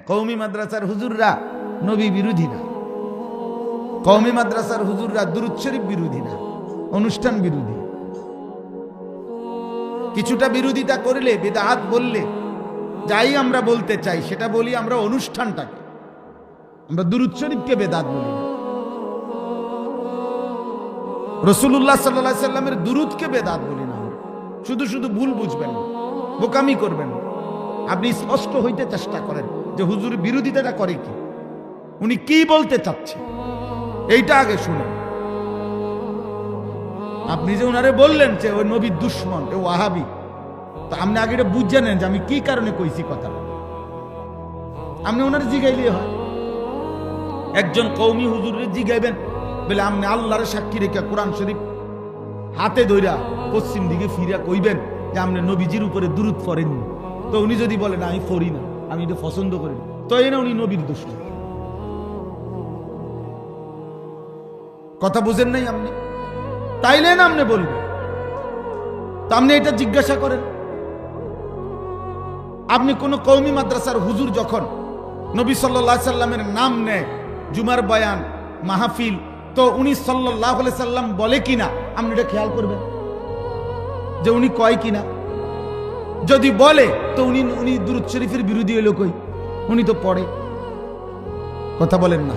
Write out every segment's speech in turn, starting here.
কওমি মাদ্রাসার হুজুররা নবী বিরোধী না, কওমি মাদ্রাসার হুজুররা দুরূদ শরীফ বিরোধী না, অনুষ্ঠান বিরোধী। কিছুটা বিরোধিতা করলে, বিদআত বললে, যাই আমরা বলতে চাই সেটা বলি আমরা অনুষ্ঠানটাকে, আমরা দুরূদ শরীফকে বেদাত বলি না। রাসূলুল্লাহ সাল্লাল্লাহু আলাইহি সাল্লামের দুরূদকে বেদাত বলি না। শুধু শুধু ভুল বুঝবেন না, বোকামি করবেন না। আপনি স্পষ্ট হইতে চেষ্টা করেন যে হুজুর বিরোধিতাটা করে কি, উনি কি বলতে চাচ্ছে এইটা আগে শুনেন। আপনি যে ওনারে বললেন যে ওই নবীর দুশমন, ও ওয়াহাবি, তো আপনি আগে এটা বুঝে নেন যে আমি কি কারণে কইছি কথাটা। আপনি ওনারে জিগাইলে হয়, একজন কওমি হুজুরে জিগাইবেন বলে আপনি আল্লাহর সাক্ষী রেখে কোরআন শরীফ হাতে ধইরা পশ্চিম দিকে ফিরা কইবেন যে আপনি নবীজির উপরে দুরূদ পড়েননি। তো উনি যদি বলেন আমি পড়ি না, আমি এটা পছন্দ করি না, তো এই না উনি নবীর দুশমন। কথা বুঝেন নাই আপনি? তাইলে না আপনি বলবেন। তা আপনি এটা জিজ্ঞাসা করেন, আপনি কোন কওমি মাদ্রাসার হুজুর যখন নবী সাল্লাল্লাহু আলাইহি সাল্লামের নাম নেয় জুমার বয়ান মাহফিল, তো উনি সাল্লাল্লাহু আলাইহি সাল্লাম বলে কিনা আপনি এটা খেয়াল করবেন যে উনি কয় কিনা। যদি বলে তো উনি দুরূদ শরীফের বিরোধী হইল কই? উনি তো পড়ে। কথা বলেন না?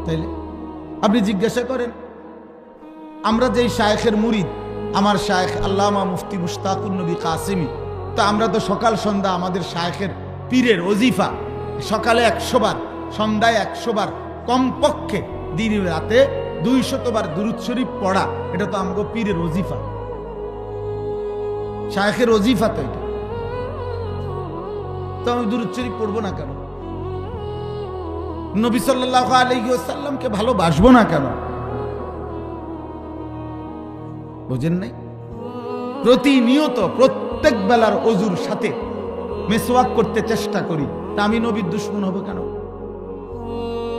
তাইলে আপনি জিজ্ঞাসা করেন, আমরা যেই শায়েখের মুরিদ, আমার শায়েখ আল্লামা মুফতি মুশতাকুন নবী কাসেমি, তা আমরা তো সকাল সন্ধ্যা আমাদের শায়েখের পীরের ওজিফা, সকালে 100 বার, সন্ধ্যায় 100 বার, কমপক্ষে দিন রাতে 200 বার দুরূদ শরীফ পড়া, এটা তো আমাকে পীরের ওজিফা, শায়েখের ওজিফা। তো এটা তো আমি দুরূদ শরীফ পড়বো না কেন? নবী সাল্লাল্লাহু আলাইহি ওয়াসাল্লামকে ভালোবাসবো না কেন? বুঝেন নাই? প্রতিনিয়ত প্রত্যেক বেলার ওযুর সাথে মিসওয়াক করতে চেষ্টা করি, তা আমি নবীর দুশমন হব কেন?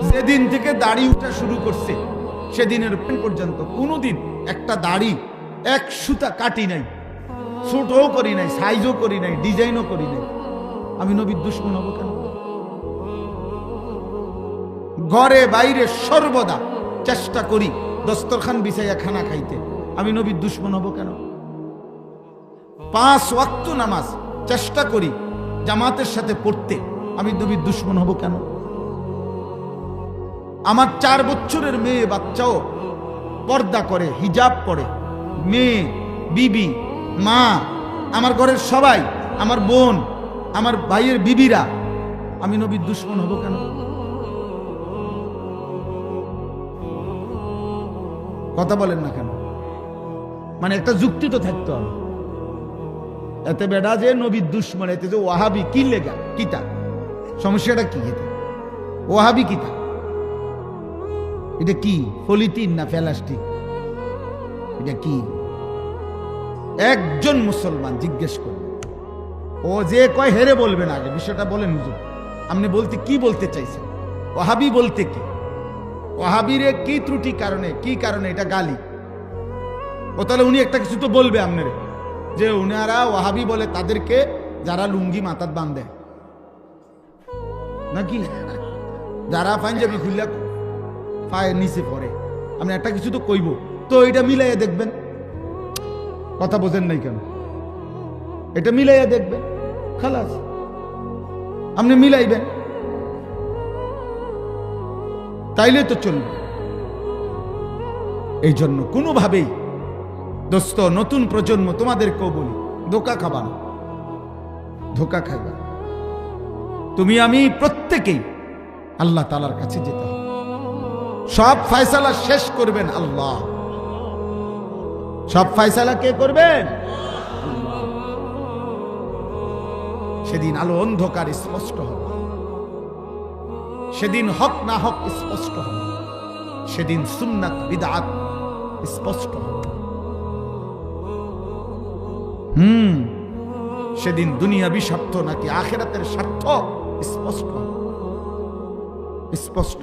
যেদিন থেকে দাড়ি উঠা শুরু করছে সেদিনের পর্যন্ত কোনোদিন একটা দাড়ি এক সুতা কাটি নাই, ছোটও করি নাই, সাইজও করি নাই, ডিজাইনও করি নাই। আমি নবীর দুশমন হব কেন? ঘরে বাইরে সর্বদা চেষ্টা করি দস্তরখান বিছাইয়া খানা খাইতে, আমি নবীর দুশমন হব কেন? 5 ওয়াক্ত নামাজ চেষ্টা করি জামাতের সাথে পড়তে, আমি নবীর দুশমন হব কেন? আমার 4 বছরের মেয়ে বাচ্চাও পর্দা করে, হিজাব পরে, মেয়ে, বিবি, মা, আমার ঘরের সবাই, আমার বোন, আমার ভাইয়ের বিবিরা, আমি নবীর দুশমন হব কেন? কথা বলেন না কেন? মানে একটা যুক্তি তো থাকতে হবে। এতে বেড়া যে নবীর দুশমন, এতে যে ওয়াহাবি কি লেগা কিতা, সমস্যাটা কি? ওয়াহাবি কিতা, এটা কি পলিথিন না প্লাস্টিক? এটা কি? একজন মুসলমান জিজ্ঞেস করবে, ও যে কয় হেরে বলবেন, আগে বিষয়টা বলেন হুজুর, আপনি বলতে কি বলতে চাইছেন? ওয়াহাবি বলতে কি? ওয়াহাবিরে কি ত্রুটি কারণে, কি কারণে এটা গালি? ও তাহলে উনি একটা কিছু তো বলবে আপনারে, যে উনারা ওয়াহাবি বলে তাদেরকে যারা লুঙ্গি মাথাত বাঁধে নাকি, যারা পাঞ্জাবি খুললা পায়ের নিচে পড়ে, আপনি একটা কিছু তো কইব, তো এটা মিলাইয়া দেখবেন। কথা বোঝেন নাই কেন? এটা মিলাইয়া দেখবেন, খালাস, আপনি মিলাইবেন, তাইলে তো চলবে। এই জন্য কোনোভাবেই দোস্ত, নতুন প্রজন্ম তোমাদেরকেও বলি, ধোকা খাবা না, ধোকা খাইবা। তুমি আমি প্রত্যেকেই আল্লাহ তাআলার কাছে যেতে হবে। সব ফয়সালা শেষ করবেন আল্লাহ। সব ফয়সালা কে করবেন? সেদিন আলো অন্ধকার স্পষ্ট হবে, সেদিন হক না হক স্পষ্ট হবে, সেদিন সুন্নাত বিদআত স্পষ্ট হবে। সেদিন দুনিয়াবি স্বার্থ নাকি আখিরাতের স্বার্থ স্পষ্ট স্পষ্ট।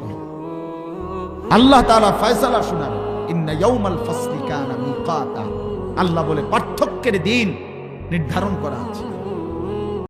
আল্লাহ তাআলা ফয়সালা শোনান, ইন্না ইয়াউমাল ফাসলি কানা মিকাতা। আল্লাহ বলে পার্থক্যের দিন নির্ধারণ করা আছে।